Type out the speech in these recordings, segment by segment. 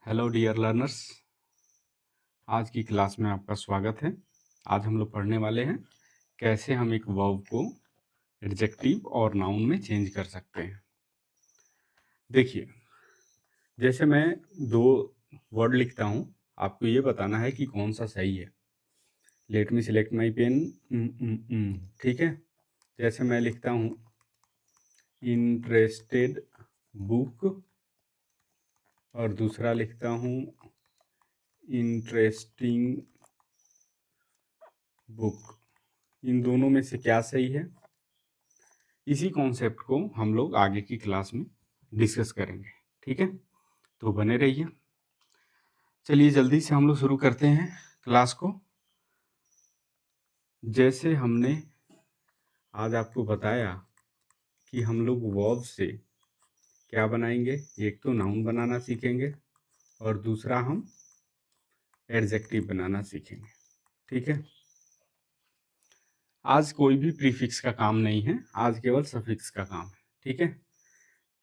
Hello dear learners. आज की class में आपका स्वागत है। आज हम लोग पढ़ने वाले हैं कैसे हम एक वर्ब को एडजेक्टिव और नाउन में चेंज कर सकते हैं। देखिए, जैसे मैं दो वर्ड लिखता हूँ, आपको ये बताना है कि कौन सा सही है। Let me select my pen. ठीक है। जैसे मैं लिखता हूँ इंटरेस्टेड बुक और दूसरा लिखता हूँ इंटरेस्टिंग बुक। इन दोनों में से क्या सही है? इसी कॉन्सेप्ट को हम लोग आगे की क्लास में डिस्कस करेंगे। ठीक है, तो बने रहिए। चलिए जल्दी से हम लोग शुरू करते हैं क्लास को। जैसे हमने आज आपको बताया कि हम लोग वर्ब से क्या बनाएंगे, एक तो नाउन बनाना सीखेंगे और दूसरा हम एडजेक्टिव बनाना सीखेंगे। ठीक है, आज कोई भी प्रीफिक्स का काम नहीं है, आज केवल सफिक्स का काम है। ठीक है,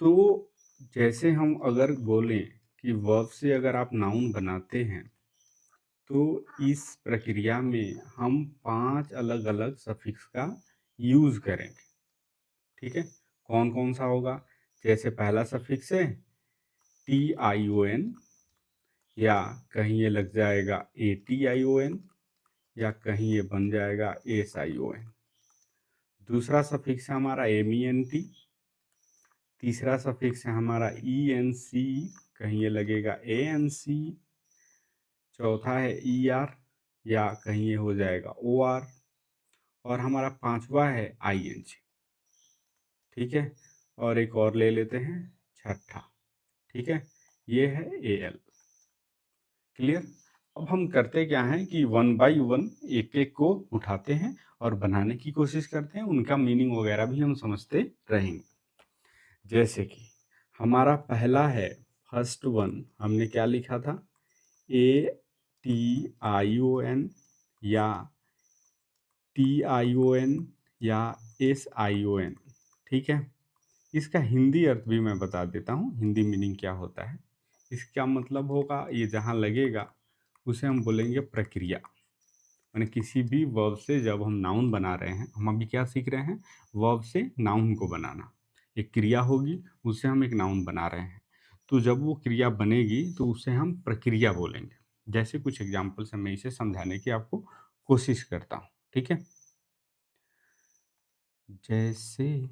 तो जैसे हम अगर बोलें कि वर्ब से अगर आप नाउन बनाते हैं तो इस प्रक्रिया में हम 5 अलग अलग सफिक्स का यूज करेंगे। ठीक है, कौन कौन सा होगा? जैसे पहला सफिक्स है TION, या कहीं ये लग जाएगा ATION, या कहीं ये बन जाएगा SION। दूसरा सफिक्स है हमारा MENT। तीसरा सफिक्स है हमारा ENC, कहीं ये लगेगा ANC। चौथा है ER, या कहीं ये हो जाएगा OR। और हमारा पांचवा है ING। ठीक है, और एक और ले लेते हैं छठा। ठीक है, ये है AL। क्लियर? अब हम करते क्या हैं कि वन बाय वन एक एक को उठाते हैं और बनाने की कोशिश करते हैं, उनका मीनिंग वगैरह भी हम समझते रहेंगे। जैसे कि हमारा पहला है, फर्स्ट वन हमने क्या लिखा था? ATION, या TION, या SION। ठीक है, इसका हिंदी अर्थ भी मैं बता देता हूँ, हिंदी मीनिंग क्या होता है। इसका मतलब होगा, ये जहाँ लगेगा उसे हम बोलेंगे प्रक्रिया। यानी किसी भी वर्ब से जब हम नाउन बना रहे हैं, हम अभी क्या सीख रहे हैं? वर्ब से नाउन को बनाना। एक क्रिया होगी, उससे हम एक नाउन बना रहे हैं, तो जब वो क्रिया बनेगी तो उसे हम प्रक्रिया बोलेंगे। जैसे कुछ एग्जाम्पल से मैं इसे समझाने की आपको कोशिश करता हूँ। ठीक है, जैसे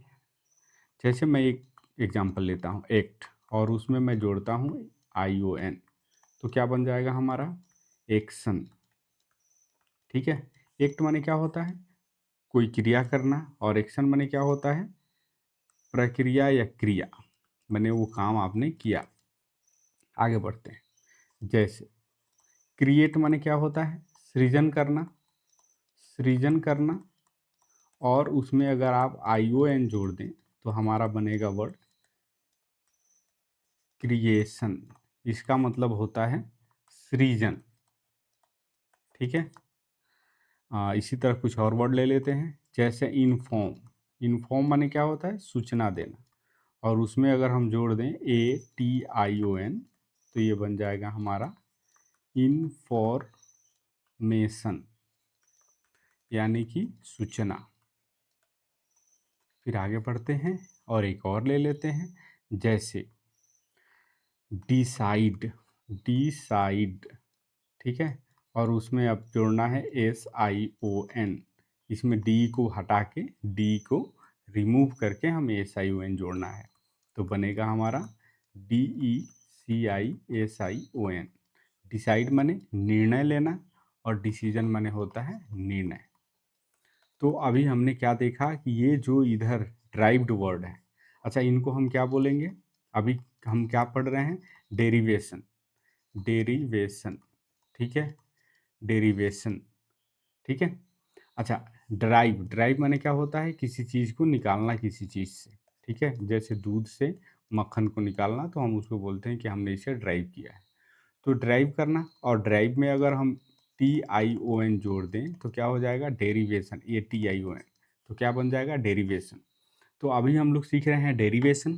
जैसे मैं एक एग्जाम्पल लेता हूँ एक्ट, और उसमें मैं जोड़ता हूँ ION, तो क्या बन जाएगा हमारा? एक्शन। ठीक है, एक्ट माने क्या होता है? कोई क्रिया करना, और एक्शन माने क्या होता है? प्रक्रिया या क्रिया, माने वो काम आपने किया। आगे बढ़ते हैं। जैसे क्रिएट माने क्या होता है? सृजन करना, सृजन करना। और उसमें अगर आप ION जोड़ दें तो हमारा बनेगा वर्ड क्रिएशन। इसका मतलब होता है सृजन। ठीक है, इसी तरह कुछ और वर्ड ले लेते हैं। जैसे इन्फॉर्म, इन्फॉर्म माने क्या होता है? सूचना देना, और उसमें अगर हम जोड़ दें ATION तो ये बन जाएगा हमारा इन्फॉर्मेशन, यानी कि सूचना। फिर आगे बढ़ते हैं और एक और ले लेते हैं। जैसे डिसाइड, डिसाइड। ठीक है, और उसमें अब जोड़ना है SION। इसमें डी को हटा के, डी को रिमूव करके हम SION जोड़ना है, तो बनेगा हमारा DECISION। डिसाइड माने निर्णय लेना, और डिसीजन माने होता है निर्णय। तो अभी हमने क्या देखा कि ये जो इधर ड्राइव्ड वर्ड है, अच्छा इनको हम क्या बोलेंगे? अभी हम क्या पढ़ रहे हैं? Derivation, derivation. ठीक है, डेरिवेशन। ठीक है, अच्छा ड्राइव, ड्राइव माने क्या होता है? किसी चीज़ को निकालना किसी चीज़ से। ठीक है, जैसे दूध से मक्खन को निकालना, तो हम उसको बोलते हैं कि हमने इसे ड्राइव किया है। तो ड्राइव करना, और ड्राइव में अगर हम TION जोड़ दें तो क्या हो जाएगा? Derivation, ATION। तो क्या बन जाएगा? डेरिवेशन। तो अभी हम लोग सीख रहे हैं डेरिवेशन।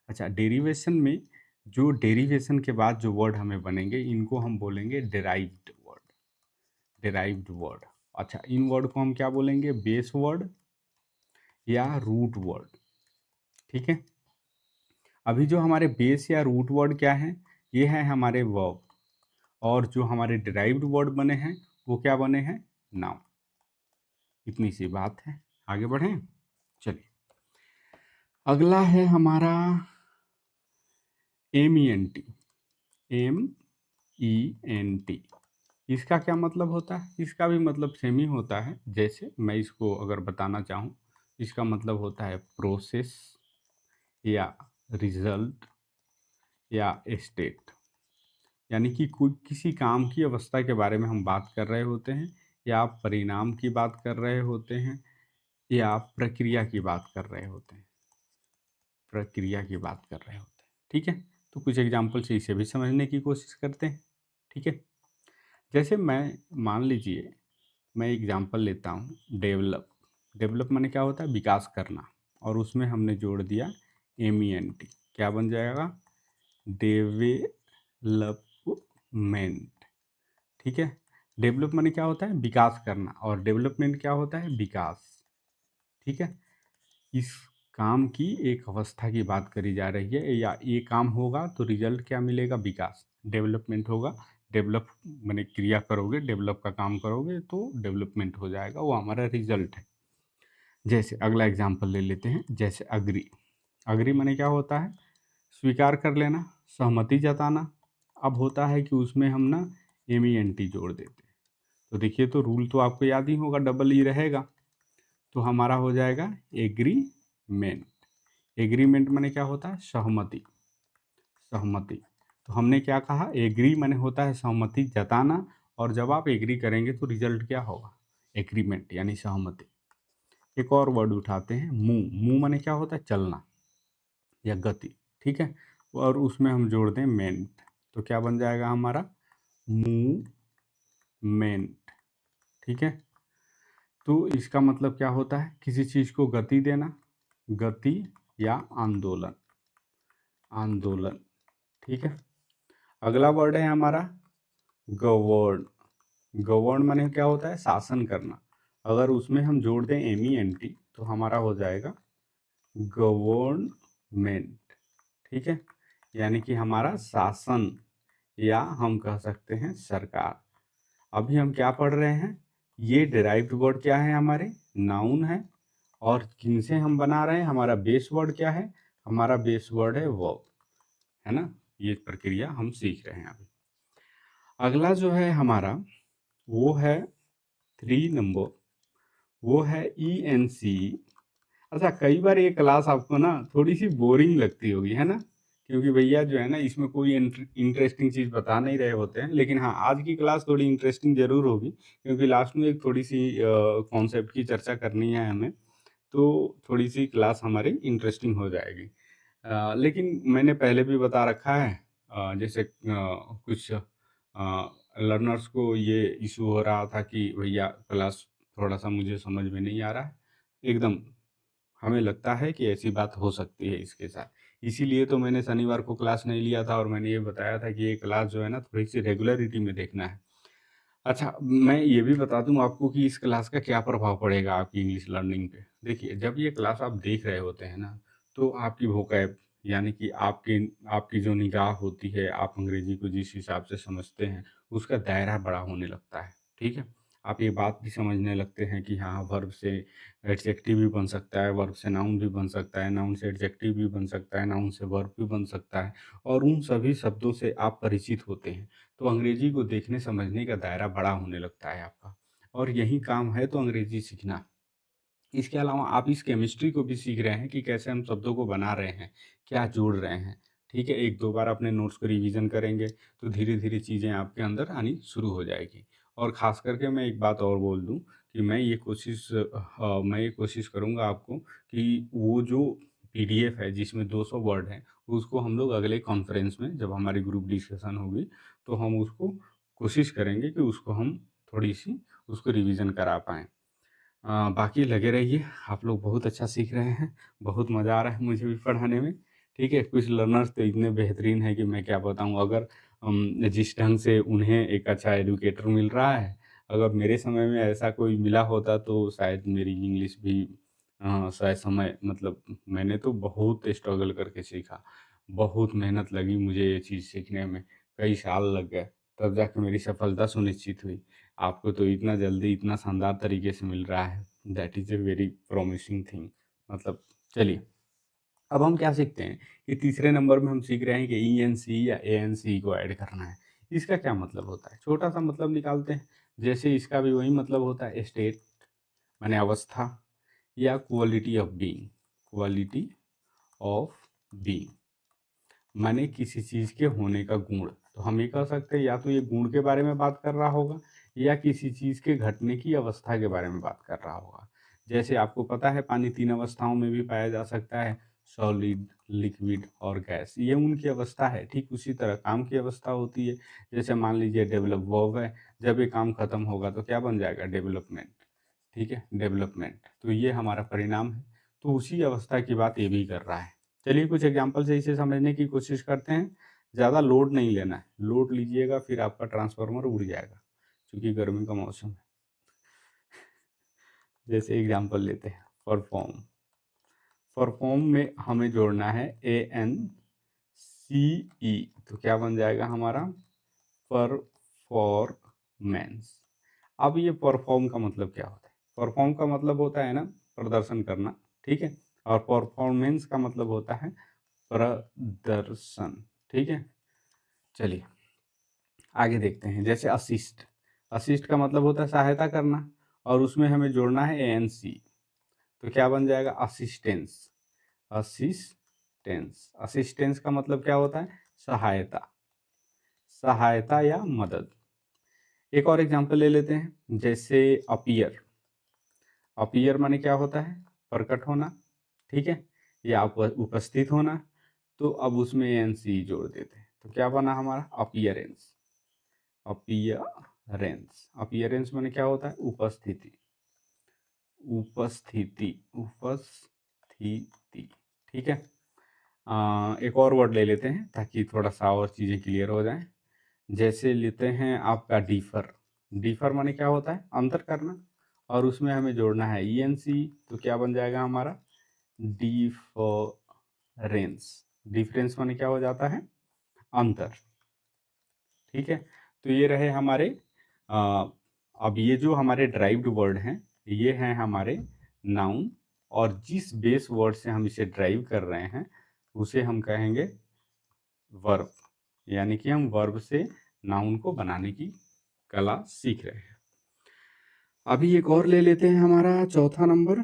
अच्छा, डेरिवेशन में जो डेरिवेशन के बाद जो वर्ड हमें बनेंगे इनको हम बोलेंगे डेराइव्ड वर्ड। Derived word. अच्छा, इन वर्ड को हम क्या बोलेंगे? बेस वर्ड या रूट वर्ड। ठीक है। अभी जो हमारे बेस या रूट वर्ड क्या हैं? ये हैं हमारे वर्ब। और जो हमारे डिराइव्ड वर्ड बने हैं वो क्या बने हैं? नाउन। इतनी सी बात है। आगे बढ़ें। चलिए, अगला है हमारा MENT। MENT, इसका क्या मतलब होता है? इसका भी मतलब सेम ही होता है। जैसे मैं इसको अगर बताना चाहूँ, इसका मतलब होता है प्रोसेस या रिजल्ट या स्टेट। यानी कि कोई किसी काम की अवस्था के बारे में हम बात कर रहे होते हैं, या आप परिणाम की बात कर रहे होते हैं, या आप प्रक्रिया की बात कर रहे होते हैं। प्रक्रिया की बात कर रहे होते हैं। ठीक है। तो कुछ एग्जाम्पल से इसे भी समझने की कोशिश करते हैं। ठीक है। जैसे मैं, मान लीजिए मैं एग्जाम्पल लेता हूँ डेवलप। डेवलप माने क्या होता है? विकास करना। और उसमें हमने जोड़ दिया MENT। क्या बन जाएगा? डेवलपमेंट। ठीक है। डेवलप माने क्या होता है? विकास करना। और डेवलपमेंट क्या होता है? विकास। ठीक है। इस काम की एक अवस्था की बात करी जा रही है, या ये काम होगा तो रिजल्ट क्या मिलेगा? विकास। डेवलपमेंट होगा। डेवलप माने क्रिया करोगे, डेवलप का काम करोगे तो डेवलपमेंट हो जाएगा, वो हमारा रिजल्ट है। जैसे अगला एग्जाम्पल ले लेते हैं, जैसे अग्री। अग्री माने क्या होता है? स्वीकार कर लेना, सहमति जताना। अब होता है कि उसमें हम ना MENT जोड़ देते हैं। तो देखिए, तो रूल तो आपको याद ही होगा, डबल ई रहेगा। तो हमारा हो जाएगा एग्रीमेंट। एग्रीमेंट माने क्या होता है? सहमति। सहमति। तो हमने क्या कहा? एग्री माने होता है सहमति जताना, और जब आप एग्री करेंगे तो रिजल्ट क्या होगा? एग्रीमेंट यानी सहमति। एक और वर्ड उठाते हैं, मूव। मूव माने क्या होता है? चलना या गति। ठीक है। और उसमें हम जोड़ दें मेंट, तो क्या बन जाएगा हमारा? मूवमेंट। ठीक है। तो इसका मतलब क्या होता है? किसी चीज को गति देना, गति या आंदोलन। आंदोलन। ठीक है। अगला वर्ड है हमारा गवर्न। गवर्न माने क्या होता है? शासन करना। अगर उसमें हम जोड़ दें MENT तो हमारा हो जाएगा गवर्नमेंट। ठीक है। यानी कि हमारा शासन, या हम कह सकते हैं सरकार। अभी हम क्या पढ़ रहे हैं? ये डिराइव्ड वर्ड क्या है? हमारे नाउन है। और किनसे हम बना रहे हैं? हमारा बेस वर्ड क्या है? हमारा बेस वर्ड है वर्ब। है ना? ये प्रक्रिया हम सीख रहे हैं अभी। अगला जो है हमारा, वो है 3 नंबर, वो है ENC। अच्छा, कई बार ये क्लास आपको ना थोड़ी सी बोरिंग लगती होगी, है ना? क्योंकि भैया जो है ना, इसमें कोई इंटरेस्टिंग चीज़ बता नहीं रहे होते हैं। लेकिन हाँ, आज की क्लास थोड़ी इंटरेस्टिंग ज़रूर होगी, क्योंकि लास्ट में एक थोड़ी सी कॉन्सेप्ट की चर्चा करनी है हमें। तो थोड़ी सी क्लास हमारी इंटरेस्टिंग हो जाएगी। लेकिन मैंने पहले भी बता रखा है, जैसे कुछ लर्नर्स को ये इशू हो रहा था कि भैया क्लास थोड़ा सा मुझे समझ में नहीं आ रहा है एकदम। हमें लगता है कि ऐसी बात हो सकती है इसके साथ, इसीलिए तो मैंने शनिवार को क्लास नहीं लिया था, और मैंने ये बताया था कि ये क्लास जो है ना थोड़ी सी रेगुलरिटी में देखना है। अच्छा, मैं ये भी बता दूं आपको कि इस क्लास का क्या प्रभाव पड़ेगा आपकी इंग्लिश लर्निंग पे। देखिए, जब ये क्लास आप देख रहे होते हैं ना, तो आपकी वोकैब, यानी कि आपकी आपकी जो निगाह होती है, आप अंग्रेजी को जिस हिसाब से समझते हैं, उसका दायरा बड़ा होने लगता है। ठीक है। आप ये बात भी समझने लगते हैं कि हाँ, वर्ब से एडजेक्टिव भी बन सकता है, वर्ब से नाउन भी बन सकता है, नाउन से एडजेक्टिव भी बन सकता है, नाउन से वर्ब भी बन सकता है। और उन सभी शब्दों से आप परिचित होते हैं, तो अंग्रेजी को देखने समझने का दायरा बड़ा होने लगता है आपका। और यही काम है तो अंग्रेजी सीखना। इसके अलावा आप इस केमिस्ट्री को भी सीख रहे हैं कि कैसे हम शब्दों को बना रहे हैं, क्या जोड़ रहे हैं। ठीक है। एक दो बार अपने नोट्स को रिवीजन करेंगे तो धीरे धीरे चीज़ें आपके अंदर आनी शुरू हो जाएगी। और ख़ास करके मैं एक बात और बोल दूं कि मैं ये कोशिश करूंगा आपको कि वो जो PDF है जिसमें 200 वर्ड हैं, उसको हम लोग अगले कॉन्फ्रेंस में जब हमारी ग्रुप डिस्कशन होगी तो हम उसको कोशिश करेंगे कि उसको हम थोड़ी सी उसको रिवीजन करा पाएँ। बाकी लगे रहिए, आप लोग बहुत अच्छा सीख रहे हैं, बहुत मज़ा आ रहा है मुझे भी पढ़ाने में। ठीक है? कुछ लर्नर्स तो इतने बेहतरीन हैं कि मैं क्या बताऊँ। अगर जिस ढंग से उन्हें एक अच्छा एजुकेटर मिल रहा है, अगर मेरे समय में ऐसा कोई मिला होता तो शायद मेरी इंग्लिश भी शायद समय मतलब मैंने तो बहुत स्ट्रगल करके सीखा। बहुत मेहनत लगी मुझे ये चीज़ सीखने में, कई साल लग गए, तब जाके मेरी सफलता सुनिश्चित हुई। आपको तो इतना जल्दी, इतना शानदार तरीके से मिल रहा है, that is a very promising thing. मतलब चलिए, अब हम क्या सीखते हैं कि तीसरे नंबर में हम सीख रहे हैं कि ईएनसी या एएनसी को ऐड करना है। इसका क्या मतलब होता है? छोटा-सा मतलब निकालते हैं। जैसे इसका भी वही मतलब होता है, स्टेट माने अवस्था या quality of being, quality of being माने किसी चीज़ के होने का गुण। तो हम ये कह सकते हैं या तो ये गुण के बारे में बात कर रहा होगा या किसी चीज़ के घटने की अवस्था के बारे में बात कर रहा होगा। जैसे आपको पता है पानी 3 अवस्थाओं में भी पाया जा सकता है, सॉलिड, लिक्विड और गैस। ये उनकी अवस्था है। ठीक उसी तरह काम की अवस्था होती है। जैसे मान लीजिए डेवलप वर्ब है, जब ये काम खत्म होगा तो क्या बन जाएगा? डेवलपमेंट। ठीक है? डेवलपमेंट। तो ये हमारा परिणाम है। तो उसी अवस्था की बात ये भी कर रहा है। चलिए कुछ एग्जांपल से इसे समझने की कोशिश करते हैं। ज़्यादा लोड नहीं लेना है, लोड लीजिएगा फिर आपका ट्रांसफार्मर उड़ जाएगा, क्योंकि गर्मी का मौसम है। जैसे एग्जांपल लेते हैं, परफॉर्म। परफॉर्म में हमें जोड़ना है ANCE, तो क्या बन जाएगा हमारा? परफॉर्मेंस। अब ये परफॉर्म का मतलब क्या होता है? परफॉर्म का मतलब होता है ना प्रदर्शन करना, ठीक है? और परफॉर्मेंस का मतलब होता है प्रदर्शन, ठीक है? चलिए आगे देखते हैं। जैसे असिस्ट, असिस्ट का मतलब होता है सहायता करना, और उसमें हमें जोड़ना है एएनसी, तो क्या बन जाएगा? असिस्टेंस। असिस्टेंस, असिस्टेंस का मतलब क्या होता है? सहायता, सहायता या मदद। एक और एग्जांपल ले लेते हैं, जैसे अपीयर। अपीयर माने क्या होता है? प्रकट होना, ठीक है? या उपस्थित होना। तो अब उसमें एएनसी जोड़ देते हैं, तो क्या बना हमारा? अपीयरेंस। अपीयरेंस, अपीयरेंस माने क्या होता है? उपस्थिति, उपस्थिति, उपस्थिति, ठीक है? एक और वर्ड ले लेते हैं ताकि थोड़ा सा और चीज़ें क्लियर हो जाएं। जैसे लेते हैं आपका डिफर। डिफर माने क्या होता है? अंतर करना, और उसमें हमें जोड़ना है ईएनसी, तो क्या बन जाएगा हमारा? डिफरेंस। डिफरेंस माने क्या हो जाता है? अंतर, ठीक है? तो ये रहे हमारे अब ये जो हमारे ड्राइव्ड वर्ड हैं, ये हैं हमारे नाउन, और जिस बेस वर्ड से हम इसे ड्राइव कर रहे हैं उसे हम कहेंगे वर्ब, यानी कि हम वर्ब से नाउन को बनाने की कला सीख रहे हैं। अभी एक और ले लेते हैं, हमारा चौथा नंबर।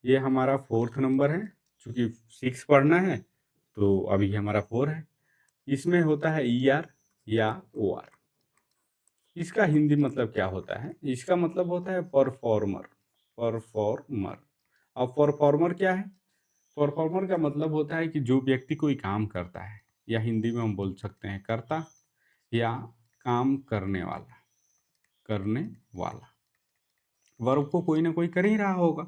ये हमारा फोर्थ नंबर है, चूंकि 6 पढ़ना है तो अभी हमारा 4 है। इसमें होता है ER या OR। इसका हिंदी मतलब क्या होता है? इसका मतलब होता है परफॉर्मर, परफॉर्मर। अब परफॉर्मर क्या है? परफॉर्मर का मतलब होता है कि जो व्यक्ति कोई काम करता है, या हिंदी में हम बोल सकते हैं कर्ता, या काम करने वाला, करने वाला। वर्ब को कोई ना कोई कर ही रहा होगा,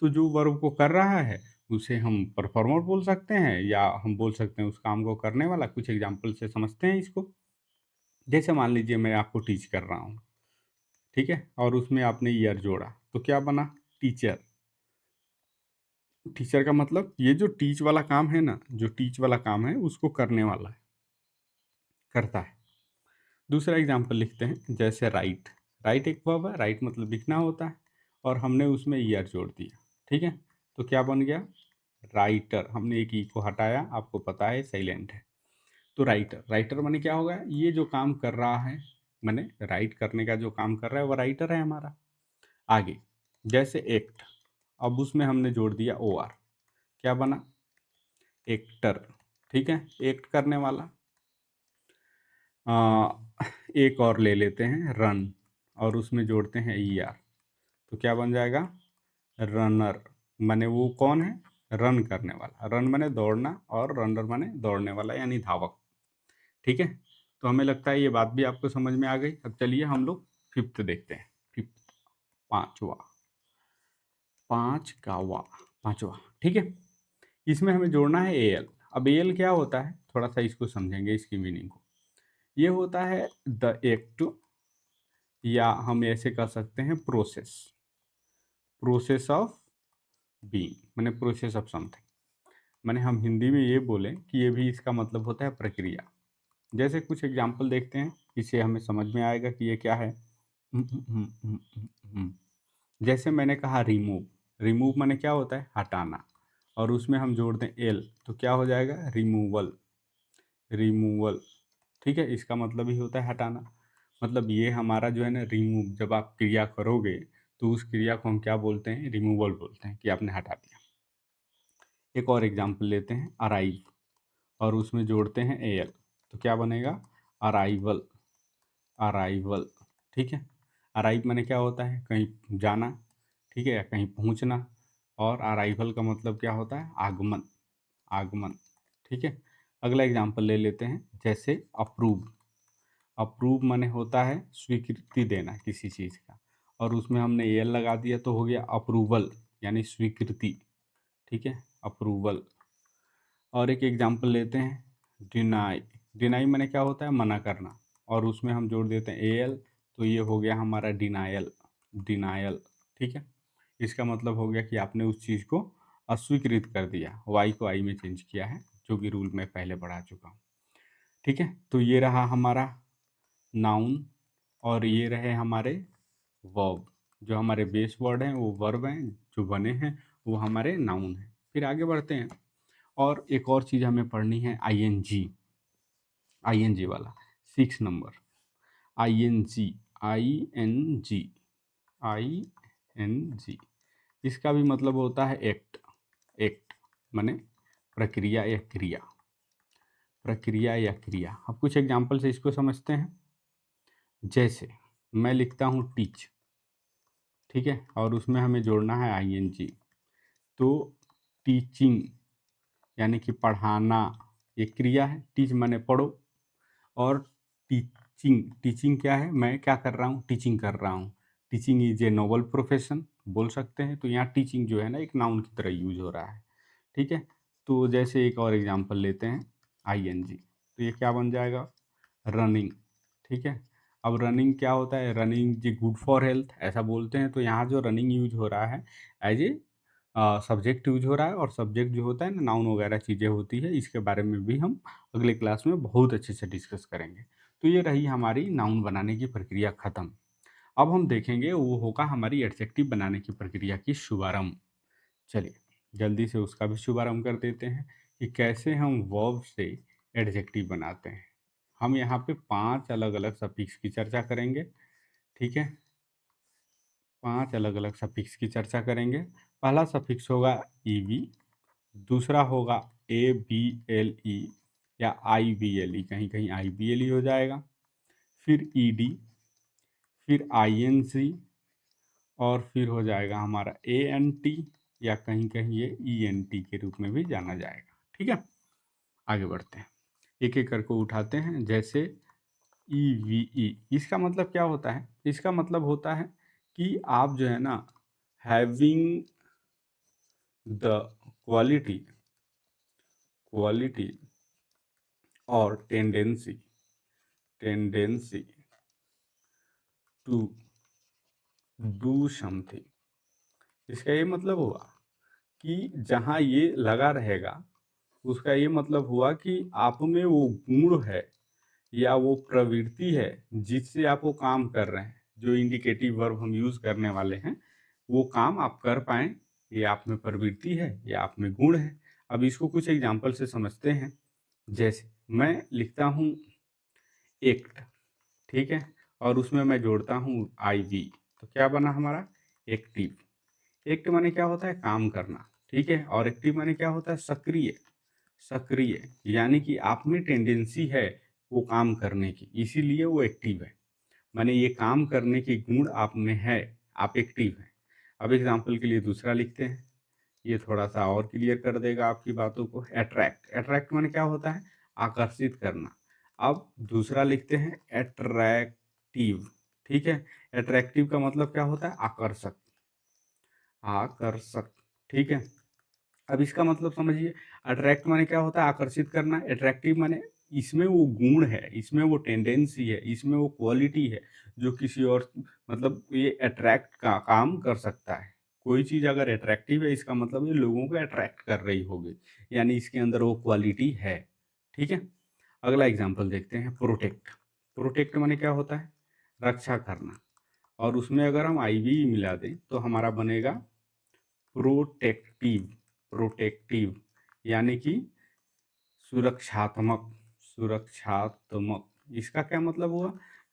तो जो वर्ब को कर रहा है उसे हम परफॉर्मर बोल सकते हैं, या हम बोल सकते हैं उस काम को करने वाला। कुछ एग्जाम्पल से समझते हैं इसको। जैसे मान लीजिए मैं आपको टीच कर रहा हूँ, ठीक है? और उसमें आपने ईयर जोड़ा, तो क्या बना? टीचर। टीचर का मतलब ये जो टीच वाला काम है ना, जो टीच वाला काम है उसको करने वाला है, करता है। दूसरा एग्जाम्पल लिखते हैं, जैसे राइट। राइट एक वर्ब है, राइट मतलब लिखना होता है, और हमने उसमें ईयर जोड़ दिया, ठीक है? तो क्या बन गया? राइटर। हमने एक ई को हटाया, आपको पता है साइलेंट है। तो राइटर, राइटर माने क्या होगा? ये जो काम कर रहा है, माने राइट करने का जो काम कर रहा है वो राइटर है हमारा। आगे जैसे एक्ट, अब उसमें हमने जोड़ दिया OR, क्या बना? एक्टर, ठीक है? एक्ट करने वाला। एक और ले लेते हैं, रन, और उसमें जोड़ते हैं ER, तो क्या बन जाएगा? रनर। माने वो कौन है? रन करने वाला। रन माने दौड़ना, और रनर माने दौड़ने वाला यानी धावक, ठीक है? तो हमें लगता है ये बात भी आपको समझ में आ गई। अब चलिए हम लोग फिफ्थ देखते हैं। फिफ्थ, पांचवा, पांच का वा, पांचवा, ठीक है? इसमें हमें जोड़ना है एल। अब एल क्या होता है, थोड़ा सा इसको समझेंगे, इसकी मीनिंग को। ये होता है द एक्ट, या हम ऐसे कह सकते हैं प्रोसेस, प्रोसेस ऑफ बीइंग, मैंने प्रोसेस ऑफ समथिंग। मैंने हम हिंदी में ये बोलें कि ये भी इसका मतलब होता है प्रक्रिया। जैसे कुछ एग्जाम्पल देखते हैं, इससे हमें समझ में आएगा कि ये क्या है। जैसे मैंने कहा रिमूव, रिमूव माने क्या होता है, हटाना, और उसमें हम जोड़ दें एल तो क्या हो जाएगा, रिमूवल, रिमूवल। ठीक है, इसका मतलब ही होता है हटाना। मतलब ये हमारा जो है ना रिमूव, जब आप क्रिया करोगे तो उस क्रिया को हम क्या बोलते हैं, रिमूवल बोलते हैं, कि आपने हटा दिया। एक और एग्जाम्पल लेते हैं, अराइव, और उसमें जोड़ते हैं एल तो क्या बनेगा, अराइवल, अराइवल। ठीक है, अराइव माने क्या होता है, कहीं जाना, ठीक है, या कहीं पहुंचना। और अराइवल का मतलब क्या होता है, आगमन, आगमन। ठीक है, अगला एग्जाम्पल ले लेते हैं, जैसे अप्रूव, अप्रूव माने होता है स्वीकृति देना किसी चीज़ का, और उसमें हमने एल लगा दिया तो हो गया अप्रूवल, यानी स्वीकृति। ठीक है, अप्रूवल। और एक एग्जाम्पल लेते हैं, डिनाई, डिनाई माने क्या होता है, मना करना, और उसमें हम जोड़ देते हैं एल तो ये हो गया हमारा डिनायल, डिनायल। ठीक है, इसका मतलब हो गया कि आपने उस चीज़ को अस्वीकृत कर दिया, वाई को आई में चेंज किया है, जो कि रूल में पहले पढ़ा चुका हूँ। ठीक है, तो ये रहा हमारा नाउन, और ये रहे हमारे वर्ब। जो हमारे बेस वर्ड हैं वो वर्ब हैं, जो बने हैं वो हमारे नाउन हैं। फिर आगे बढ़ते हैं, और एक और चीज़ हमें पढ़नी है, आईएनजी, आईएनजी वाला 6 नंबर, आईएनजी, आईएनजी, आईएनजी। इसका भी मतलब होता है एक्ट, एक्ट माने प्रक्रिया या क्रिया, प्रक्रिया या क्रिया। अब कुछ एग्जाम्पल से इसको समझते हैं। जैसे मैं लिखता हूँ टीच, ठीक है, और उसमें हमें जोड़ना है आईएनजी, तो टीचिंग यानी कि पढ़ाना, एक क्रिया है, टीच माने पढ़ो, और टीचिंग, टीचिंग क्या है, मैं क्या कर रहा हूँ, टीचिंग कर रहा हूँ। Teaching is a noble profession बोल सकते हैं। तो यहाँ टीचिंग जो है ना एक नाउन की तरह यूज हो रहा है। ठीक है, तो जैसे एक और एग्जांपल लेते हैं, आईएनजी, तो ये क्या बन जाएगा, रनिंग। ठीक है, अब रनिंग क्या होता है, रनिंग जी गुड फॉर हेल्थ ऐसा बोलते हैं। तो यहाँ जो रनिंग यूज हो रहा है एज ए सब्जेक्ट यूज हो रहा है, और सब्जेक्ट जो होता है ना, नाउन वगैरह चीज़ें होती है, इसके बारे में भी हम अगले क्लास में बहुत अच्छे से डिस्कस करेंगे। तो ये रही हमारी नाउन बनाने की प्रक्रिया ख़त्म। अब हम देखेंगे वो होगा हमारी एडजेक्टिव बनाने की प्रक्रिया की शुभारंभ। चलिए जल्दी से उसका भी शुभारंभ कर देते हैं कि कैसे हम वर्ब से एडजेक्टिव बनाते हैं। हम यहाँ पे 5 अलग अलग सफिक्स की चर्चा करेंगे। ठीक है, 5 अलग अलग सफिक्स की चर्चा करेंगे। पहला सफिक्स होगा ईवी, दूसरा होगा ए बी एल ई या आई बी एल ई, कहीं कहीं आई बी एल ई हो जाएगा, फिर ई डी, फिर आई एन सी, और फिर हो जाएगा हमारा ए एन टी, या कहीं कहीं ये ई एन टी के रूप में भी जाना जाएगा। ठीक है, आगे बढ़ते हैं, एक एक करके उठाते हैं। जैसे ई वी ई, इसका मतलब क्या होता है, इसका मतलब होता है कि आप जो है ना हैविंग द क्वालिटी, क्वालिटी और tendency, tendency to do something. इसका ये मतलब हुआ कि जहाँ ये लगा रहेगा, उसका ये मतलब हुआ कि आप में वो गुण है या वो प्रवृत्ति है जिससे आप वो काम कर रहे हैं। जो इंडिकेटिव वर्ब हम यूज करने वाले हैं, वो काम आप कर पाएं, ये आप में प्रवृत्ति है या आप में गुण है। अब इसको कुछ एग्जाम्पल से समझते हैं। जैसे मैं लिखता हूँ एक्ट, ठीक है, और उसमें मैं जोड़ता हूँ आई वी, तो क्या बना हमारा, एक्टिव। एक्ट माने क्या होता है, काम करना। ठीक है, और एक्टिव माने क्या होता है, सक्रिय, सक्रिय, यानी कि आप में टेंडेंसी है वो काम करने की, इसीलिए वो एक्टिव है। माने ये काम करने की गुण आप में है, आप एक्टिव हैं। अब एग्जाम्पल के लिए दूसरा लिखते हैं, ये थोड़ा सा और क्लियर कर देगा आपकी बातों को। अट्रैक्ट, अट्रैक्ट माने क्या होता है, आकर्षित करना। अब दूसरा लिखते हैं अट्रैक्टिव। ठीक है, अट्रैक्टिव का मतलब क्या होता है, आकर्षक, आकर्षक। ठीक है, अब इसका मतलब समझिए, अट्रैक्ट माने क्या होता है? आकर्षित करना। अट्रैक्टिव माने इसमें वो गुण है, इसमें वो टेंडेंसी है, इसमें वो क्वालिटी है जो किसी और, मतलब ये अट्रैक्ट का काम कर सकता है। कोई चीज़ अगर अट्रैक्टिव है, इसका मतलब ये लोगों को अट्रैक्ट कर रही होगी, यानी इसके अंदर वो क्वालिटी है। ठीक है? अगला एग्जांपल देखते हैं, प्रोटेक्ट। प्रोटेक्ट माने क्या होता है? रक्षा करना। और उसमें अगर हम आईवी मिला दें तो हमारा बनेगा प्रोटेक्टिव। प्रोटेक्टिव यानी कि सुरक्षात्मक। सुरक्षात्मक, इसका क्या मतलब हुआ?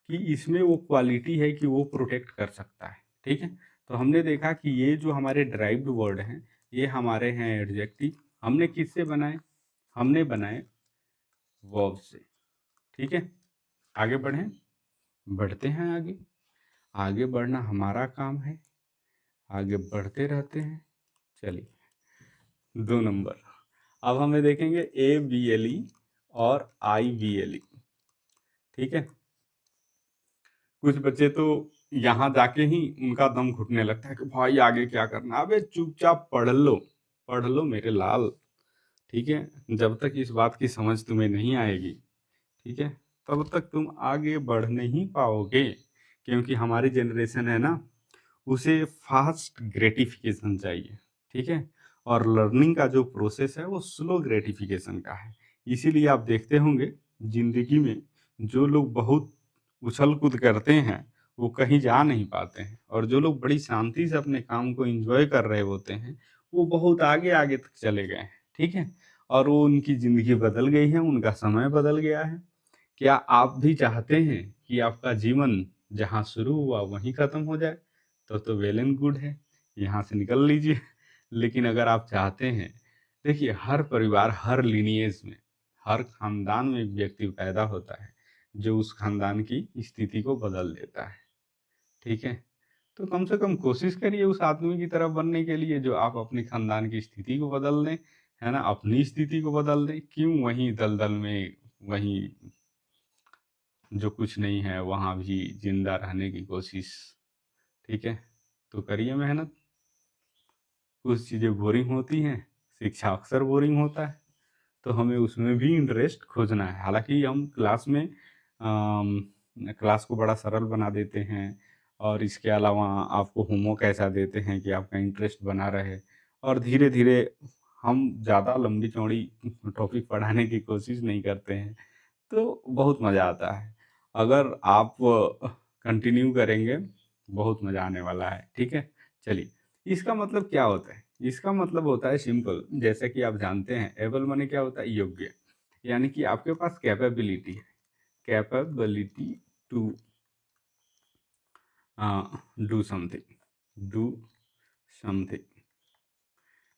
कि इसमें वो क्वालिटी है कि वो प्रोटेक्ट कर सकता है। ठीक है? तो हमने देखा कि ये जो हमारे ड्राइव्ड वर्ड हैं, ये हमारे हैं एडजेक्टिव। हमने किससे बनाए? हमने बनाए वर्ब से। ठीक है? आगे बढ़ें, बढ़ते हैं आगे। आगे बढ़ना हमारा काम है, आगे बढ़ते रहते हैं। चलिए, 2 नंबर। अब हमें देखेंगे ABLE और IBLE। ठीक है? कुछ बच्चे तो यहाँ जाके ही उनका दम घुटने लगता है कि भाई आगे क्या करना। अबे चुपचाप पढ़ लो, पढ़ लो मेरे लाल। ठीक है? जब तक इस बात की समझ तुम्हें नहीं आएगी, ठीक है, तब तक तुम आगे बढ़ नहीं पाओगे। क्योंकि हमारी जनरेशन है ना, उसे फास्ट ग्रेटिफिकेशन चाहिए। ठीक है? और लर्निंग का जो प्रोसेस है वो स्लो ग्रेटिफिकेशन का है। इसीलिए आप देखते होंगे जिंदगी में जो लोग बहुत उछल कूद करते हैं वो कहीं जा नहीं पाते हैं, और जो लोग बड़ी शांति से अपने काम को एंजॉय कर रहे होते हैं वो बहुत आगे आगे तक चले गए हैं। ठीक है? और वो उनकी ज़िंदगी बदल गई है, उनका समय बदल गया है। क्या आप भी चाहते हैं कि आपका जीवन जहाँ शुरू हुआ वहीं ख़त्म हो जाए? तो वेल एंड गुड है, यहाँ से निकल लीजिए। लेकिन अगर आप चाहते हैं, देखिए हर परिवार, हर लिनिएज में, हर खानदान में एक व्यक्ति पैदा होता है जो उस खानदान की स्थिति को बदल देता है। ठीक है? तो कम से कम कोशिश करिए उस आदमी की तरह बनने के लिए जो आप अपने खानदान की स्थिति को बदल दें, है ना? अपनी स्थिति को बदल दें। क्यों वहीं दलदल में, वहीं जो कुछ नहीं है वहाँ भी जिंदा रहने की कोशिश। ठीक है? तो करिए मेहनत। कुछ चीज़ें बोरिंग होती हैं, शिक्षा अक्सर बोरिंग होता है, तो हमें उसमें भी इंटरेस्ट खोजना है। हालांकि हम क्लास में क्लास को बड़ा सरल बना देते हैं, और इसके अलावा आपको होमवर्क ऐसा देते हैं कि आपका इंटरेस्ट बना रहे, और धीरे धीरे हम ज़्यादा लंबी चौड़ी टॉपिक पढ़ाने की कोशिश नहीं करते हैं, तो बहुत मज़ा आता है। अगर आप कंटिन्यू करेंगे, बहुत मज़ा आने वाला है। ठीक है? चलिए, इसका मतलब क्या होता है? इसका मतलब होता है सिंपल, जैसे कि आप जानते हैं एबल माने क्या होता है? योग्य। यानी कि आपके पास कैपेबिलिटी है, capability to do something, do something.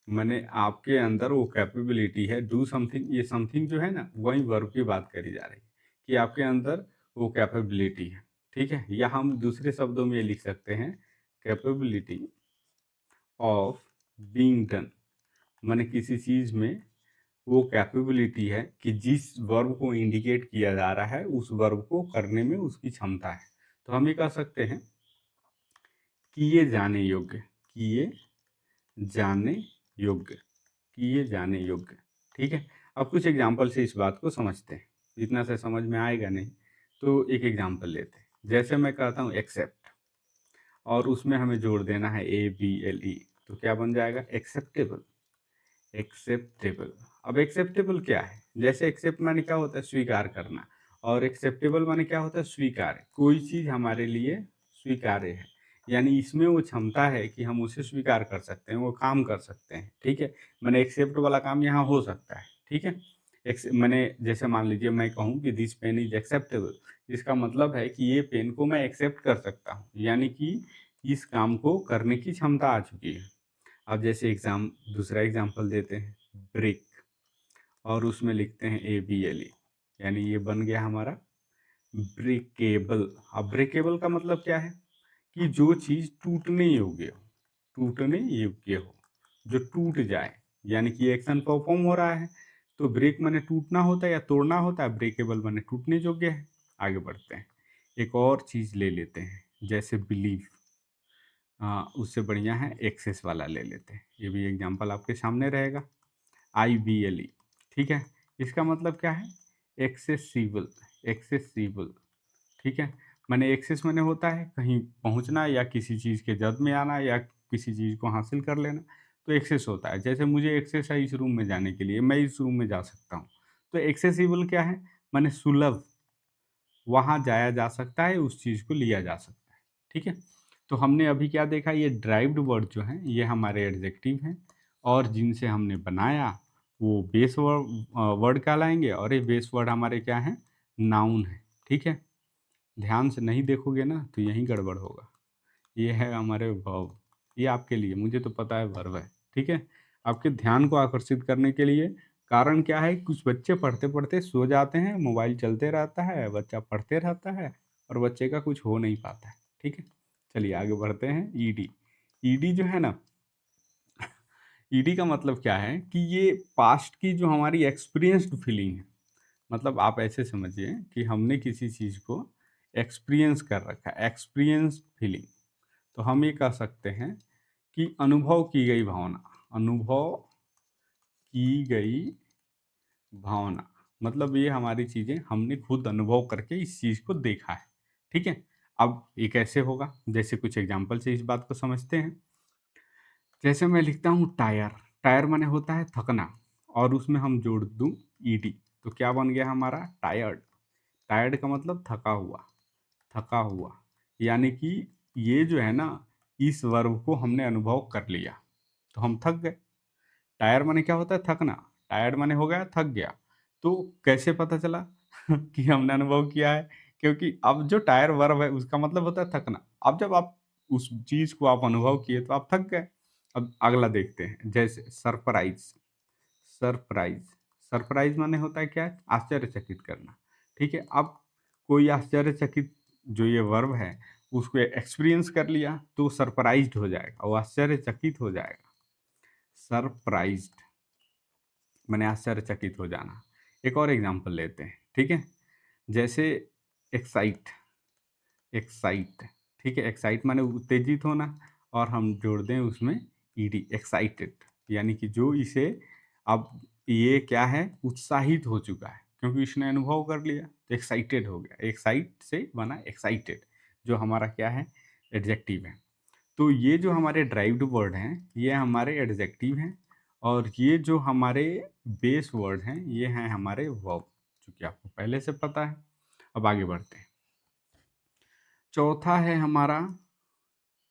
माने आपके अंदर वो कैपेबिलिटी है डू समथिंग। ये समथिंग जो है ना, वही वर्ब की बात करी जा रही है कि आपके अंदर वो कैपेबिलिटी है। ठीक है? या हम दूसरे शब्दों में ये लिख सकते हैं, कैपेबिलिटी ऑफ बीइंग डन। माने किसी चीज़ में वो कैपेबिलिटी है कि जिस वर्ब को इंडिकेट किया जा रहा है उस वर्ब को करने में उसकी क्षमता है। तो हम ये कह सकते हैं किए जाने योग्य, किए जाने योग्य, किए जाने योग्य। ठीक है? अब कुछ एग्जाम्पल से इस बात को समझते हैं। इतना से समझ में आएगा नहीं, तो एक एग्जाम्पल लेते हैं। जैसे मैं कहता हूँ एक्सेप्ट, और उसमें हमें जोड़ देना है ABLE, तो क्या बन जाएगा? एक्सेप्टेबल। एक्सेप्टेबल। अब एक्सेप्टेबल क्या है? जैसे एक्सेप्ट माने क्या होता है? स्वीकार करना। और एक्सेप्टेबल माने क्या होता है? स्वीकार्य। कोई चीज़ हमारे लिए स्वीकार्य है, यानी इसमें वो क्षमता है कि हम उसे स्वीकार कर सकते हैं, वो काम कर सकते हैं। ठीक है? मैंने एक्सेप्ट वाला काम यहाँ हो सकता है। ठीक है? मैंने जैसे मान लीजिए मैं कहूँ कि दिस पेन इज एक्सेप्टेबल, इसका मतलब है कि ये पेन को मैं एक्सेप्ट कर सकता हूँ, यानी कि इस काम को करने की क्षमता आ चुकी है। अब जैसे दूसरा एग्जाम्पल देते हैं, ब्रेक, और उसमें लिखते हैं ABLE, यानी ये बन गया हमारा ब्रेकेबल। अब ब्रेकेबल का मतलब क्या है? कि जो चीज़ टूटने योग्य हो, टूटने योग्य हो, जो टूट जाए, यानी कि एक्शन परफॉर्म हो रहा है, तो ब्रेक माने टूटना होता है या तोड़ना होता है, ब्रेकेबल माने टूटने योग्य है। आगे बढ़ते हैं, एक और चीज़ ले लेते हैं, जैसे बिलीव। उससे बढ़िया है एक्सेस वाला ले लेते हैं। ये भी एग्जांपल आपके सामने रहेगा, IBLE, ठीक है? इसका मतलब क्या है? एक्सेसिबल, एक्सेसिबल, ठीक है? माने एक्सेस माने होता है कहीं पहुँचना या किसी चीज़ के जद में आना या किसी चीज़ को हासिल कर लेना, तो एक्सेस होता है। जैसे मुझे एक्सेस है इस रूम में जाने के लिए, मैं इस रूम में जा सकता हूँ। तो एक्सेसिबल क्या है? माने सुलभ, वहाँ जाया जा सकता है, उस चीज़ को लिया जा सकता है, ठीक है? तो हमने अभी क्या देखा, ये ड्राइव्ड वर्ड जो हैं, ये हमारे एडजेक्टिव हैं और जिनसे हमने बनाया, वो बेस वर्ड कहलाएँगे और ये बेस वर्ड हमारे क्या हैं? नाउन हैं, ठीक है? ध्यान से नहीं देखोगे ना, तो यहीं गड़बड़ होगा। ये है हमारे वर्ब, ये आपके लिए, मुझे तो पता है वर्ब है, ठीक है? आपके ध्यान को आकर्षित करने के लिए। कारण क्या है, कुछ बच्चे पढ़ते-पढ़ते सो जाते हैं, मोबाइल चलते रहता है, बच्चा पढ़ते रहता है और बच्चे का कुछ हो नहीं पाता है, ठीक है? चलिए आगे बढ़ते हैं। ईडी, ईडी जो है ना, ईडी का मतलब क्या है कि ये पास्ट की जो हमारी एक्सपीरियंस्ड फीलिंग है, मतलब आप ऐसे समझिए कि हमने किसी चीज़ को एक्सपीरियंस कर रखा है, एक्सपीरियंस फीलिंग। तो हम ये कह सकते हैं कि अनुभव की गई भावना, अनुभव की गई भावना, मतलब ये हमारी चीज़ें हमने खुद अनुभव करके इस चीज़ को देखा है, ठीक है? अब ये कैसे होगा? जैसे कुछ एग्जांपल से इस बात को समझते हैं। जैसे मैं लिखता हूँ टायर, टायर माने होता है थकना और उसमें हम जोड़ दूँ ईडी, तो क्या बन गया हमारा? टायर्ड। टायर्ड का मतलब थका हुआ, थका हुआ। यानी कि ये जो है ना, इस वर्ब को हमने अनुभव कर लिया, तो हम थक गए। टायर माने क्या होता है? थकना। टायर्ड माने हो गया थक गया। तो कैसे पता चला कि हमने अनुभव किया है? क्योंकि अब जो टायर वर्ब है उसका मतलब होता है थकना। अब जब आप उस चीज़ को आप अनुभव किए तो आप थक गए। अब अगला देखते हैं, जैसे सरप्राइज़, सरप्राइज़, सरप्राइज़ माने होता है क्या? आश्चर्यचकित करना, ठीक है? अब कोई आश्चर्यचकित जो ये वर्ब है, उसको एक्सपीरियंस कर लिया तो सरप्राइज़्ड हो जाएगा, वो आश्चर्यचकित हो जाएगा। सरप्राइज़्ड माने आश्चर्यचकित हो जाना। एक और एग्ज़ाम्पल लेते हैं, ठीक है? जैसे एक्साइट, एक्साइट, ठीक है? एक्साइट माने उत्तेजित होना और हम जोड़ दें उसमें ईडी, एक्साइटेड, यानी कि जो इसे, अब ये क्या है? उत्साहित हो चुका है क्योंकि इसने अनुभव कर लिया, तो एक्साइटेड हो गया। एक्साइट से बना एक्साइटेड, जो हमारा क्या है? एडजेक्टिव है। तो ये जो हमारे ड्राइव्ड वर्ड हैं, ये हमारे एडजेक्टिव हैं और ये जो हमारे बेस वर्ड हैं, ये हैं हमारे वर्ब, जो कि आपको पहले से पता है। अब आगे बढ़ते हैं। चौथा है हमारा,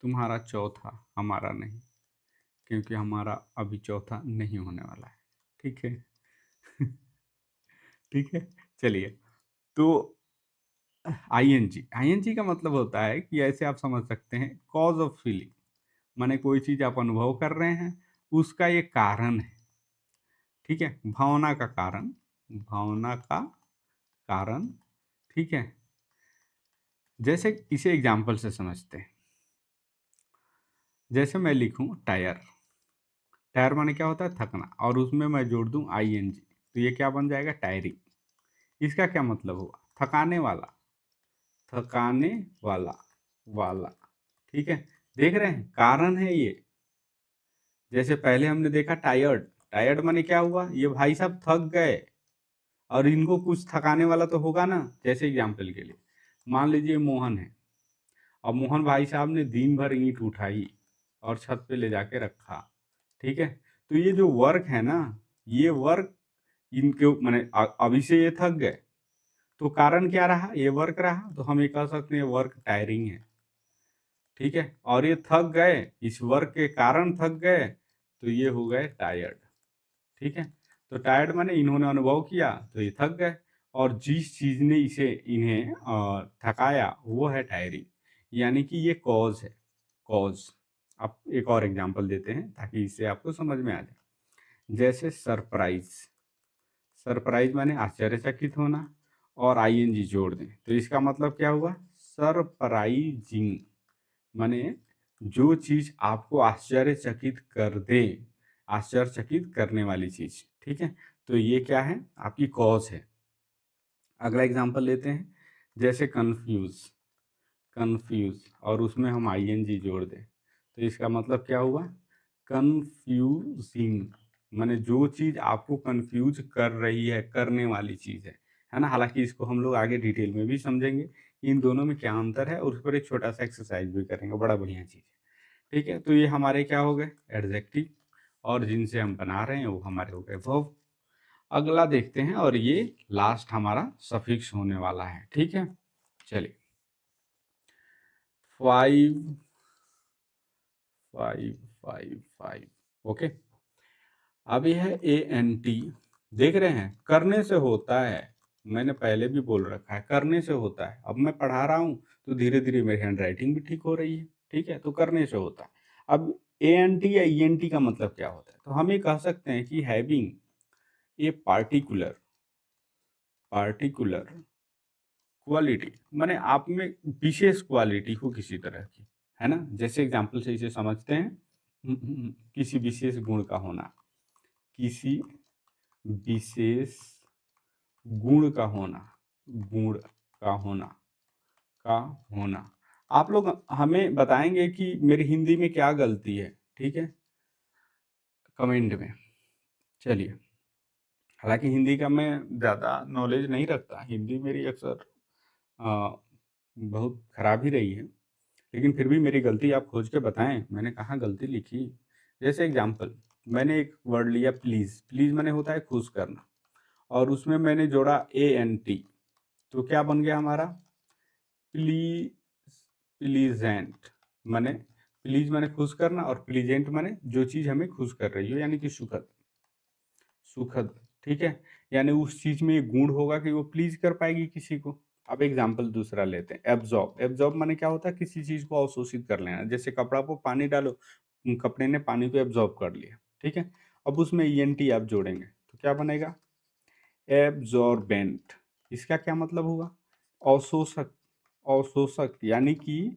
तुम्हारा चौथा, हमारा नहीं, क्योंकि हमारा अभी चौथा नहीं होने वाला है, ठीक है? ठीक है? चलिए, तो आईएनजी का मतलब होता है कि ऐसे आप समझ सकते हैं, कॉज़ ऑफ फीलिंग, माने कोई चीज़ आप अनुभव कर रहे हैं, उसका ये कारण है, ठीक है? भावना का कारण, भावना का कारण, ठीक है? जैसे इसे एग्ज़ाम्पल से समझते हैं। जैसे मैं लिखूँ टायर, टायर माने क्या होता है? थकना और उसमें मैं जोड़ दूँ आईएनजी, तो ये क्या बन जाएगा? टायरिंग। इसका क्या मतलब हुआ? थकाने वाला, थकाने वाला, वाला, ठीक है? देख रहे हैं? कारण है ये। जैसे पहले हमने देखा टायर्ड, टायर्ड माने क्या हुआ? ये भाई साहब थक गए और इनको कुछ थकाने वाला तो होगा ना। जैसे एग्जाम्पल के लिए मान लीजिए मोहन है, और मोहन भाई साहब ने दिन भर ईंट उठाई और छत पे ले जाके रखा, ठीक है? तो ये जो वर्क है ना, ये वर्क इनके माने अभी से ये थक गए, तो कारण क्या रहा? ये वर्क रहा, तो हम ये कह सकते हैं वर्क टायरिंग है, ठीक है? और ये थक गए, इस वर्क के कारण थक गए, तो ये हो गए टायर्ड, ठीक है? तो टायर्ड माने इन्होंने अनुभव किया तो ये थक गए, और जिस चीज़ ने इसे इन्हें थकाया वो है टायरिंग, यानी कि ये कॉज़ है, कॉज़। अब एक और एग्जांपल देते हैं ताकि इससे आपको समझ में आ जाए। जैसे सरप्राइज़, सरप्राइज़ माने आश्चर्यचकित होना और आईएनजी जोड़ दें, तो इसका मतलब क्या हुआ? सरप्राइजिंग, माने जो चीज़ आपको आश्चर्यचकित कर दे, आश्चर्यचकित करने वाली चीज़, ठीक है? तो ये क्या है? आपकी कॉज़ है। अगला एग्ज़ाम्पल लेते हैं, जैसे कन्फ्यूज़, कन्फ्यूज़ और उसमें हम आईएनजी जोड़ दें, तो इसका मतलब क्या हुआ? कन्फ्यूजिंग, माने जो चीज़ आपको कन्फ्यूज कर रही है, करने वाली चीज़ है ना? हालाँकि इसको हम लोग आगे डिटेल में भी समझेंगे, इन दोनों में क्या अंतर है, और उस पर एक छोटा-सा एक्सरसाइज भी करेंगे, बड़ा बढ़िया चीज़ है। ठीक है? तो ये हमारे क्या हो गए? एडजेक्टिव, और जिनसे हम बना रहे हैं वो हमारे हो गए वर्ब। अगला देखते हैं, और ये लास्ट हमारा सफिक्स होने वाला है। ठीक है? चलिए, 5 5 5 5 ओके। अब ये है ANT, देख रहे हैं, करने से होता है। मैंने पहले भी बोल रखा है, करने से होता है। अब मैं पढ़ा रहा हूँ तो धीरे धीरे मेरी हैंड राइटिंग भी ठीक हो रही है। ठीक है, तो करने से होता है। अब ANT या ENT का मतलब क्या होता है? तो हम ये कह सकते हैं कि having a particular particular quality, माने आप में विशेष क्वालिटी हो किसी तरह की, है ना? जैसे एग्जाम्पल से इसे समझते हैं, किसी विशेष गुण का होना, किसी विशेष गुण का होना, गुण का होना, का होना। आप लोग हमें बताएंगे कि मेरी हिंदी में क्या गलती है, ठीक है, कमेंट में। चलिए, हालांकि हिंदी का मैं ज़्यादा नॉलेज नहीं रखता, हिंदी मेरी अक्सर बहुत खराब ही रही है, लेकिन फिर भी मेरी गलती आप खोज के बताएं, मैंने कहाँ गलती लिखी। जैसे एग्जाम्पल, मैंने एक वर्ड लिया प्लीज़, प्लीज़ मैंने होता है खुश करना, और उसमें मैंने जोड़ा ANT, तो क्या बन गया हमारा? प्ली प्लीजेंट, माने प्लीज माने खुश करना, और प्लीजेंट माने जो चीज़ हमें खुश कर रही हो, यानी कि सुखद, सुखद। ठीक है, यानी उस चीज में ये गुण होगा कि वो प्लीज कर पाएगी किसी को। अब एग्जाम्पल दूसरा लेते हैं, एब्जॉर्ब। एब्जॉर्ब माने क्या होता है? किसी चीज को अवशोषित कर लेना। जैसे कपड़ा को पानी डालो, कपड़े ने पानी को एब्जॉर्ब कर लिया। ठीक है, अब उसमें ENT आप जोड़ेंगे तो क्या बनेगा? एब्जॉर्बेंट। इसका क्या मतलब हुआ? अवशोषक, अवशोषक, यानी कि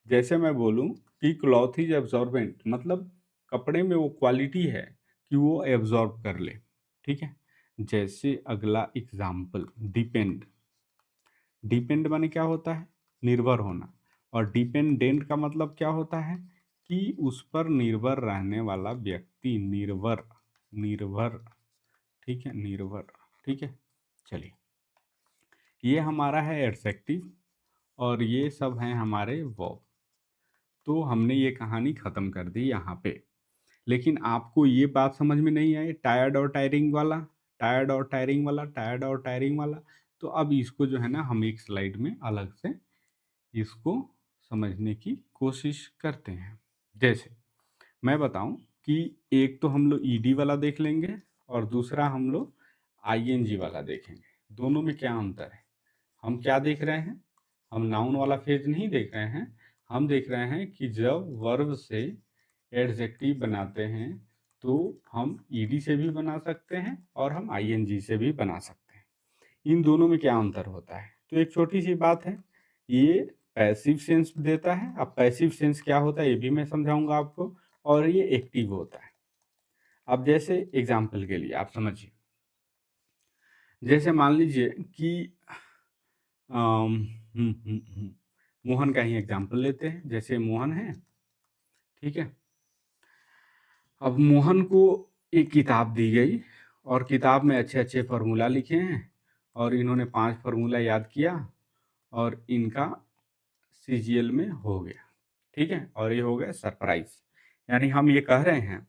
जैसे मैं बोलूं कि क्लॉथ इज एब्जॉर्बेंट, मतलब कपड़े में वो क्वालिटी है कि वो एब्जॉर्ब कर ले। ठीक है, जैसे अगला एग्जाम्पल, डिपेंड। डिपेंड माने क्या होता है? निर्भर होना। और डिपेंडेंट का मतलब क्या होता है? कि उस पर निर्भर रहने वाला व्यक्ति, निर्भर, निर्भर। ठीक है, निर्भर। ठीक है, चलिए, ये हमारा है एडजेक्टिव, और ये सब हैं हमारे वर्ब। तो हमने ये कहानी ख़त्म कर दी यहाँ पे। लेकिन आपको ये बात समझ में नहीं आई, टायर्ड और टायरिंग वाला, टायर्ड और टायरिंग वाला, टायर्ड और टायरिंग वाला। तो अब इसको जो है ना, हम एक स्लाइड में अलग से इसको समझने की कोशिश करते हैं। जैसे मैं बताऊं कि एक तो हम लोग ED वाला देख लेंगे, और दूसरा हम लोग ING वाला देखेंगे। दोनों में क्या अंतर है? हम क्या देख रहे हैं? हम नाउन वाला फेज नहीं देख रहे हैं, हम देख रहे हैं कि जब वर्ब से एडजेक्टिव बनाते हैं तो हम ED से भी बना सकते हैं, और हम ING से भी बना सकते हैं। इन दोनों में क्या अंतर होता है? तो एक छोटी सी बात है, ये पैसिव सेंस देता है। अब पैसिव सेंस क्या होता है ये भी मैं समझाऊंगा आपको, और ये एक्टिव होता है। अब जैसे एग्जाम्पल के लिए आप समझिए, जैसे मान लीजिए कि अम, मोहन का ही एग्जाम्पल लेते हैं। जैसे मोहन है, ठीक है, अब मोहन को एक किताब दी गई, और किताब में अच्छे अच्छे फार्मूला लिखे हैं, और इन्होंने 5 फार्मूला याद किया, और इनका CGL में हो गया। ठीक है, और ये हो गया सरप्राइज। यानी हम ये कह रहे हैं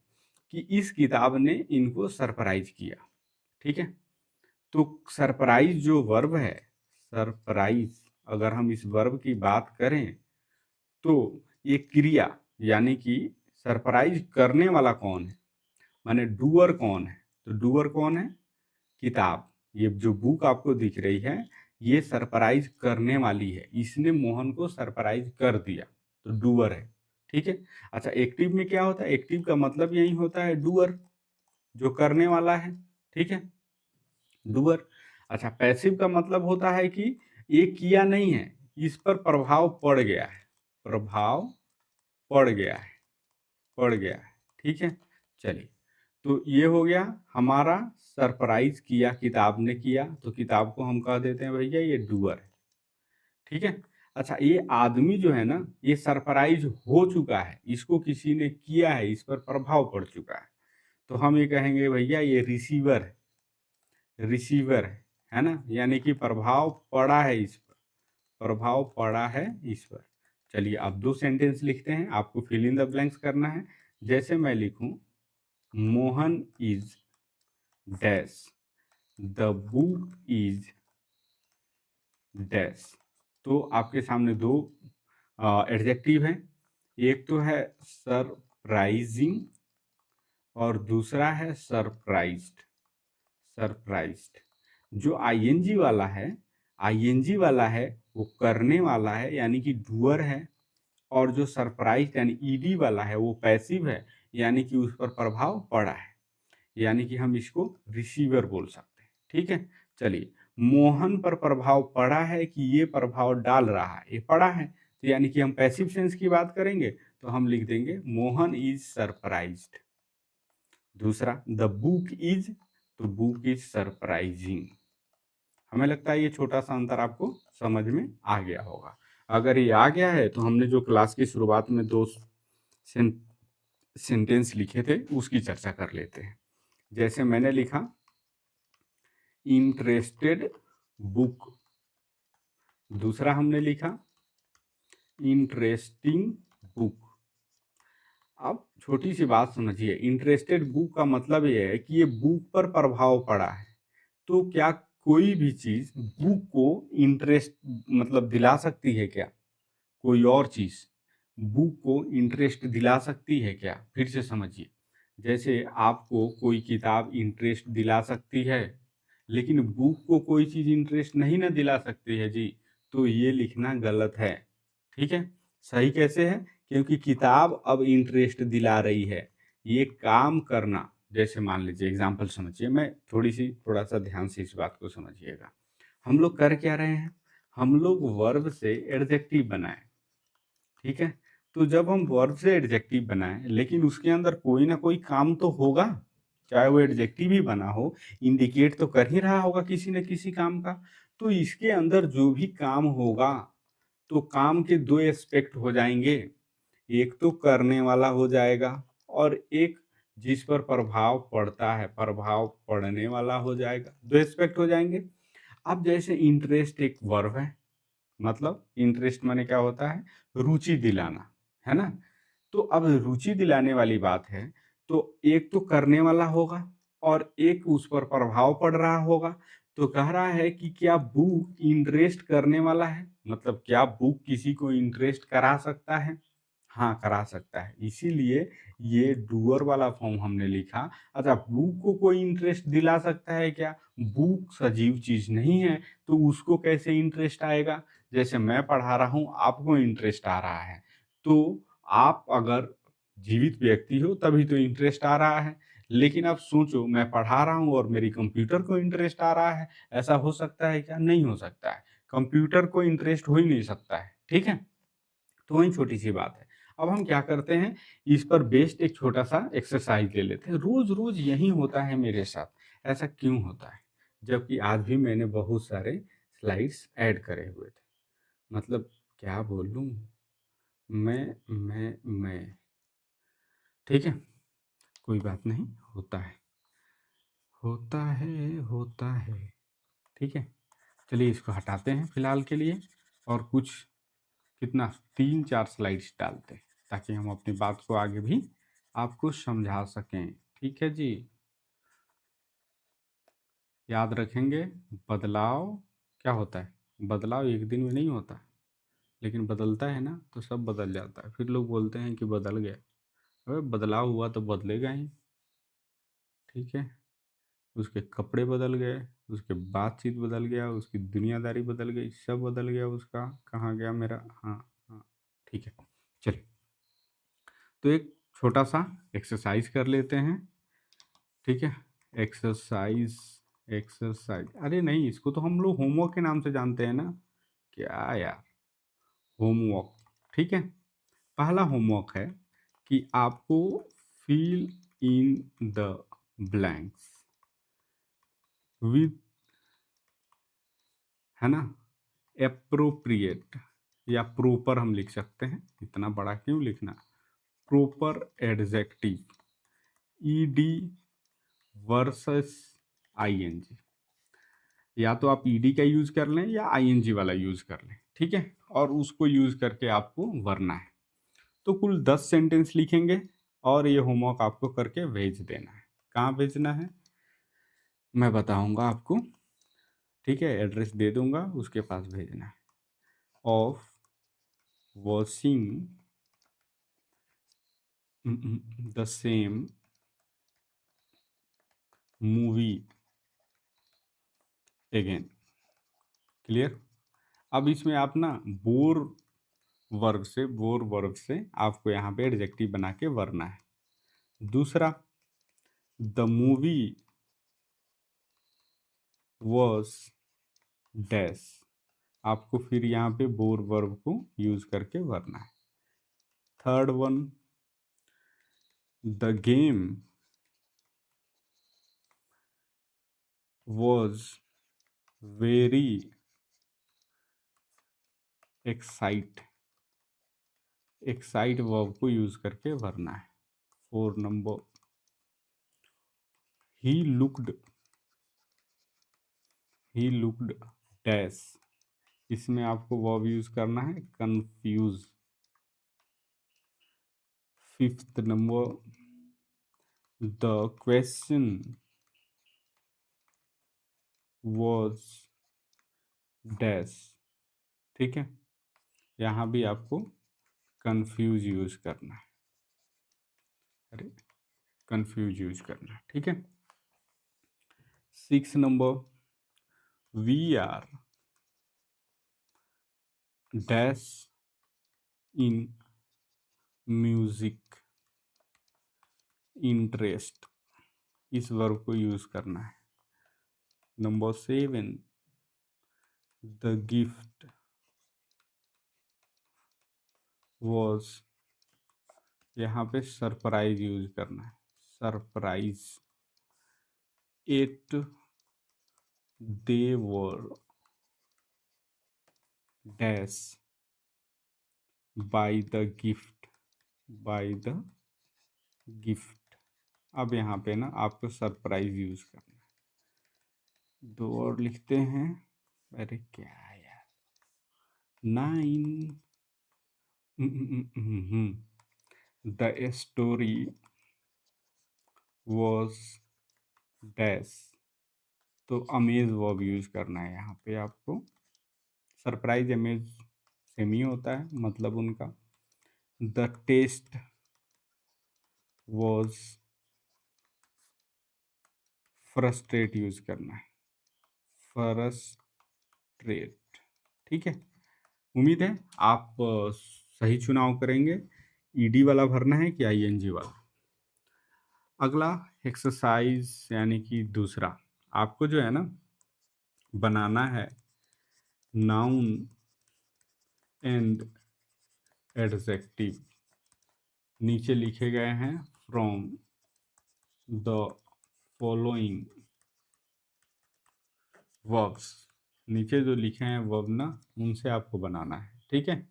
कि इस किताब ने इनको सरप्राइज किया। ठीक है, तो सरप्राइज जो वर्ब है, सरप्राइज, अगर हम इस वर्ब की बात करें तो ये क्रिया, यानी कि सरप्राइज करने वाला कौन है, माने डूअर कौन है? तो डूअर कौन है? किताब। ये जो बुक आपको दिख रही है, ये सरप्राइज करने वाली है, इसने मोहन को सरप्राइज कर दिया, तो डूअर है। ठीक है, अच्छा, एक्टिव में क्या होता है? एक्टिव का मतलब यही होता है डूअर, जो करने वाला है। ठीक है, डूअर। अच्छा, पैसिव का मतलब होता है कि ये किया नहीं है, इस पर प्रभाव पड़ गया है, प्रभाव पड़ गया है, पड़ गया है। ठीक है, चलिए, तो ये हो गया हमारा, सरप्राइज किया किताब ने किया, तो किताब को हम कह देते हैं भैया ये डूअर है। ठीक है, अच्छा, ये आदमी जो है ना, ये सरप्राइज हो चुका है, इसको किसी ने किया है, इस पर प्रभाव पड़ चुका है, तो हम ये कहेंगे भैया ये रिसीवर है ना, यानी कि प्रभाव पड़ा है इस पर, प्रभाव पड़ा है इस पर। चलिए अब दो सेंटेंस लिखते हैं, आपको फिल इन द ब्लैंक्स करना है। जैसे मैं लिखूं, Mohan is dash, the book is dash, तो आपके सामने दो एडजेक्टिव हैं, एक तो है सरप्राइजिंग और दूसरा है सरप्राइज्ड। सरप्राइज्ड जो आईएनजी वाला है, आईएनजी वाला है वो करने वाला है यानी कि डूअर है, और जो सरप्राइज यानी ईडी वाला है वो पैसिव है, यानी कि उस पर प्रभाव पड़ा है, यानी कि हम इसको रिसीवर बोल सकते हैं। ठीक है, चलिए मोहन पर प्रभाव पड़ा है कि ये प्रभाव डाल रहा है, ये पड़ा है, तो यानी कि हम पैसिव सेंस की बात करेंगे तो हम लिख देंगे मोहन इज सरप्राइज्ड। दूसरा द बुक इज, तो बुक इज सरप्राइजिंग। हमें लगता है ये छोटा सा अंतर आपको समझ में आ गया होगा। अगर ये आ गया है तो हमने जो क्लास की शुरुआत में दो सेंटेंस लिखे थे उसकी चर्चा कर लेते हैं। जैसे मैंने लिखा इंटरेस्टेड बुक, दूसरा हमने लिखा इंटरेस्टिंग बुक। अब छोटी सी बात समझिए, इंटरेस्टेड बुक का मतलब ये है कि ये बुक पर प्रभाव पड़ा है, तो क्या कोई भी चीज बुक को इंटरेस्ट मतलब दिला सकती है क्या? कोई और चीज बुक को इंटरेस्ट दिला सकती है क्या? फिर से समझिए, जैसे आपको कोई किताब इंटरेस्ट दिला सकती है, लेकिन बुक को कोई चीज इंटरेस्ट नहीं ना दिला सकती है जी, तो ये लिखना गलत है। ठीक है, सही कैसे है? क्योंकि किताब अब इंटरेस्ट दिला रही है, ये काम करना। जैसे मान लीजिए एग्जाम्पल समझिए, मैं थोड़ा सा ध्यान से इस बात को समझिएगा। हम लोग कर क्या रहे हैं, हम लोग वर्ब से एडजेक्टिव बनाए। ठीक है, तो जब हम वर्ब से एडजेक्टिव बनाएं लेकिन उसके अंदर कोई ना कोई काम तो होगा, चाहे वो एडजेक्टिव ही बना हो, इंडिकेट तो कर ही रहा होगा किसी न किसी काम का। तो इसके अंदर जो भी काम होगा, तो काम के दो एस्पेक्ट हो जाएंगे, एक तो करने वाला हो जाएगा और एक जिस पर प्रभाव पड़ता है, प्रभाव पड़ने वाला हो जाएगा, दो एस्पेक्ट हो जाएंगे। अब जैसे इंटरेस्ट एक वर्ब है, मतलब इंटरेस्ट माने क्या होता है, रुचि दिलाना, है ना। तो अब रुचि दिलाने वाली बात है, तो एक तो करने वाला होगा और एक उस पर प्रभाव पड़ रहा होगा। तो कह रहा है कि क्या बुक इंटरेस्ट करने वाला है, मतलब क्या बुक किसी को इंटरेस्ट करा सकता है? हाँ, करा सकता है, इसीलिए ये डूअर वाला फॉर्म हमने लिखा। अच्छा, बुक को कोई इंटरेस्ट दिला सकता है क्या? बुक सजीव चीज नहीं है, तो उसको कैसे इंटरेस्ट आएगा? जैसे मैं पढ़ा रहा हूँ, आपको इंटरेस्ट आ रहा है, तो आप अगर जीवित व्यक्ति हो तभी तो इंटरेस्ट आ रहा है। लेकिन अब सोचो, मैं पढ़ा रहा हूँ और मेरी कंप्यूटर को इंटरेस्ट आ रहा है, ऐसा हो सकता है क्या? नहीं हो सकता है, कंप्यूटर को इंटरेस्ट हो ही नहीं सकता है। ठीक है, तो वही छोटी सी बात है। अब हम क्या करते हैं, इस पर बेस्ड एक छोटा सा एक्सरसाइज ले लेते हैं। रोज रोज यही होता है मेरे साथ, ऐसा क्यों होता है? जबकि आज भी मैंने बहुत सारे स्लाइड्स ऐड करे हुए थे, मतलब क्या बोलूं, मैं ठीक है, कोई बात नहीं, होता है, होता है, होता है। ठीक है, चलिए इसको हटाते हैं फिलहाल के लिए, और कुछ कितना 3-4 स्लाइड्स डालते हैं, ताकि हम अपनी बात को आगे भी आपको समझा सकें। ठीक है जी, याद रखेंगे, बदलाव क्या होता है? बदलाव एक दिन में नहीं होता, लेकिन बदलता है ना तो सब बदल जाता है। फिर लोग बोलते हैं कि बदल गया, अरे बदलाव हुआ तो बदलेगा ही। ठीक है, उसके कपड़े बदल गए, उसके बातचीत बदल गया, उसकी दुनियादारी बदल गई, सब बदल गया उसका। कहाँ गया मेरा, हाँ हाँ, ठीक है। चलिए, तो एक छोटा सा एक्सरसाइज कर लेते हैं। ठीक है, एक्सरसाइज, एक्सरसाइज, अरे नहीं, इसको तो हम लोग होमवर्क के नाम से जानते हैं ना, क्या यार, होमवर्क। ठीक है, पहला होमवर्क है कि आपको fill in the blanks with, है ना, एप्रोप्रिएट या प्रॉपर हम लिख सकते हैं, इतना बड़ा क्यों लिखना। Proper adjective, ED versus ING, या तो आप ईडी का यूज कर लें या आईएनजी वाला यूज कर लें, ठीक है, और उसको यूज करके आपको भरना है। तो कुल 10 सेंटेंस लिखेंगे और ये होमवर्क आपको करके भेज देना है। कहाँ भेजना है मैं बताऊंगा आपको, ठीक है, एड्रेस दे दूंगा, उसके पास भेजना है। Of watching the same movie again. Clear. अब इसमें आप ना बोर वर्ब से आपको यहाँ पे एडजेक्टिव बना के भरना है। दूसरा, द मूवी वॉज डैश, आपको फिर यहाँ पे बोर वर्ब को यूज करके भरना है। Third one, the game was very excite verb को यूज करके भरना है। 4 नंबर, ही लुक्ड डैश, इसमें आपको वर्ब यूज करना है confuse. 5th number, the question was dash, ठीक है, यहाँ भी आपको कंफ्यूज यूज करना है। अरे कंफ्यूज यूज करना है, ठीक है। 6 नंबर, we are dash in music interest, इस वर्ब को यूज करना है। नंबर 7, द गिफ्ट वॉज, यहाँ पे सरप्राइज यूज करना है, surprise. 8, they were dash by the gift, अब यहाँ पे ना आपको सरप्राइज यूज करना है। 2 और लिखते हैं। अरे क्या यार। 9, द स्टोरी वॉज डैश, तो अमेज वर्ब यूज करना है यहाँ पे आपको। सरप्राइज अमेज सेम ही होता है मतलब उनका। The test was frustrate use करना है, फ्रस्ट्रेट, ठीक है। उम्मीद है आप सही चुनाव करेंगे। ईडी वाला भरना है कि आईएनजी वाला। अगला एक्सरसाइज यानी कि दूसरा, आपको जो है ना बनाना है नाउन एंड एडजेक्टिव। नीचे लिखे गए हैं फ्रॉम द फॉलोइंग वर्ब्स, नीचे जो लिखे हैं वर्ब ना उनसे आपको बनाना है, ठीक है।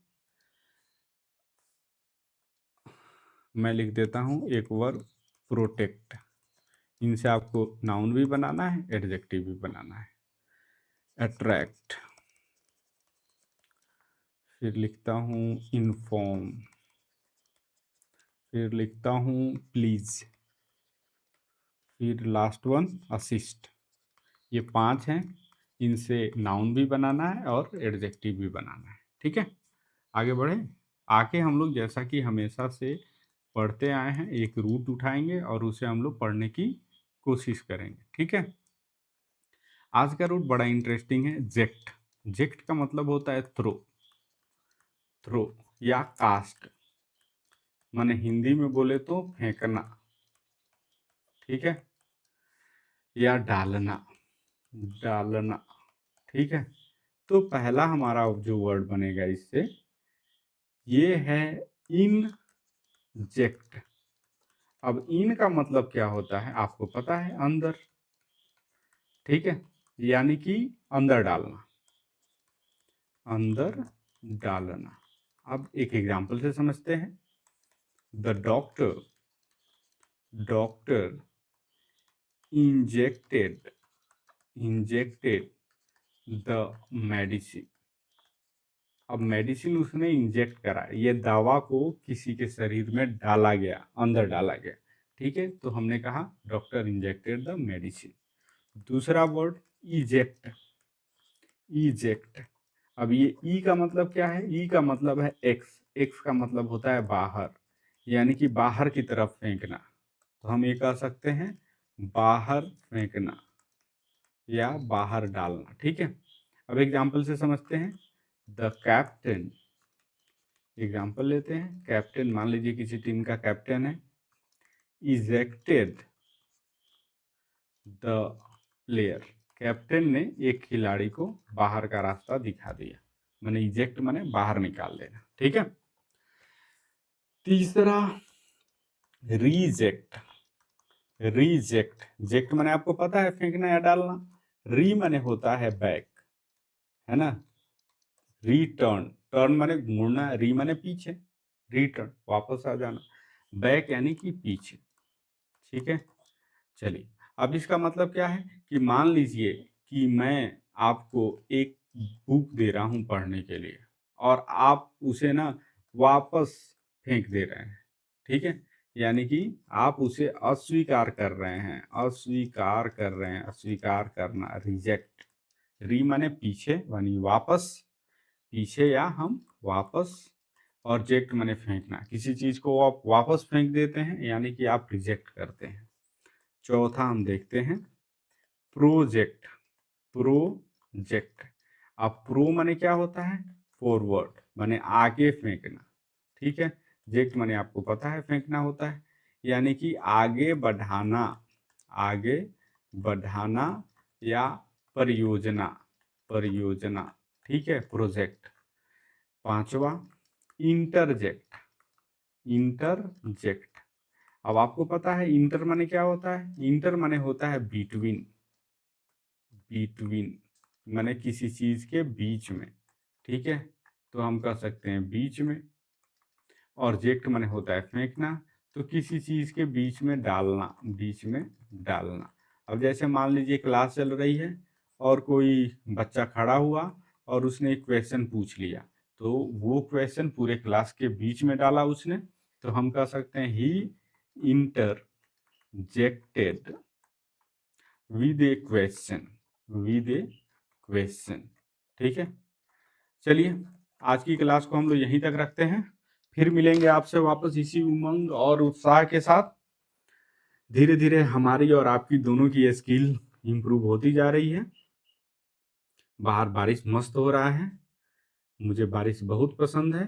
मैं लिख देता हूँ एक वर्ब प्रोटेक्ट, इनसे आपको नाउन भी बनाना है एडजेक्टिव भी बनाना है। अट्रैक्ट, फिर लिखता हूँ इन्फॉर्म, फिर लिखता हूँ प्लीज, फिर लास्ट वन असिस्ट। ये 5 हैं, इनसे नाउन भी बनाना है और एडजेक्टिव भी बनाना है, ठीक है। आगे बढ़े। आगे हम लोग जैसा कि हमेशा से पढ़ते आए हैं, एक रूट उठाएंगे और उसे हम लोग पढ़ने की कोशिश करेंगे, ठीक है। आज का रूट बड़ा इंटरेस्टिंग है, जेक्ट। जेक्ट का मतलब होता है थ्रो या कास्ट, माने हिंदी में बोले तो फेंकना, ठीक है, या डालना, ठीक है। तो पहला हमारा जो वर्ड बनेगा इससे, ये है इनजेक्ट। अब इन का मतलब क्या होता है आपको पता है, अंदर, ठीक है, यानी कि अंदर डालना, अंदर डालना। अब एक एग्जाम्पल से समझते हैं। The doctor injected the medicine. अब मेडिसिन उसने इंजेक्ट करा, ये दवा को किसी के शरीर में डाला गया, अंदर डाला गया। ठीक है, तो हमने कहा डॉक्टर इंजेक्टेड द मेडिसिन। दूसरा वर्ड इजेक्ट। अब ये ई का मतलब क्या है? ई का मतलब है एक्स। एक्स का मतलब होता है बाहर, यानी कि बाहर की तरफ फेंकना। तो हम ये कह सकते हैं बाहर फेंकना या बाहर डालना। ठीक है, अब एग्जाम्पल से समझते हैं। द कैप्टन, एग्जाम्पल लेते हैं। कैप्टन, मान लीजिए किसी टीम का कैप्टन है, इजेक्टेड द प्लेयर। कैप्टन ने एक खिलाड़ी को बाहर का रास्ता दिखा दिया, मैंने इजेक्ट मैंने बाहर निकाल देना। ठीक है, तीसरा रीजेक्ट। जेक्ट मैंने आपको पता है फेंकना या डालना। री मैंने होता है बैक, है ना। रिटर्न, टर्न माने मुड़ना, री माने पीछे, रिटर्न वापस आ जाना, बैक यानी कि पीछे। ठीक है, चलिए अब इसका मतलब क्या है कि मान लीजिए कि मैं आपको एक बुक दे रहा हूं पढ़ने के लिए और आप उसे ना वापस फेंक दे रहे हैं। ठीक है, यानी कि आप उसे अस्वीकार कर रहे हैं, अस्वीकार करना, रिजेक्ट। री माने पीछे यानी वापस, पीछे या हम वापस, और जेक्ट माने फेंकना, किसी चीज को आप वापस फेंक देते हैं यानी कि आप रिजेक्ट करते हैं। चौथा हम देखते हैं प्रोजेक्ट। अब प्रो माने क्या होता है? फॉरवर्ड माने आगे फेंकना। ठीक है, जेक्ट माने आपको पता है फेंकना होता है, यानी कि आगे बढ़ाना, आगे बढ़ाना या परियोजना, ठीक है, प्रोजेक्ट। पांचवा इंटरजेक्ट। अब आपको पता है इंटर माने क्या होता है? इंटर माने होता है बिटवीन माने किसी चीज के बीच में। ठीक है, तो हम कह सकते हैं बीच में। और जेक्ट माने होता है फेंकना, तो किसी चीज के बीच में डालना। अब जैसे मान लीजिए क्लास चल रही है और कोई बच्चा खड़ा हुआ और उसने एक क्वेश्चन पूछ लिया, तो वो क्वेश्चन पूरे क्लास के बीच में डाला उसने, तो हम कह सकते हैं ही इंटरजेक्टेड विद ए क्वेश्चन। ठीक है, चलिए आज की क्लास को हम लोग यहीं तक रखते हैं, फिर मिलेंगे आपसे वापस इसी उमंग और उत्साह के साथ। धीरे धीरे हमारी और आपकी दोनों की स्किल इंप्रूव होती जा रही है। बाहर बारिश मस्त हो रहा है, मुझे बारिश बहुत पसंद है।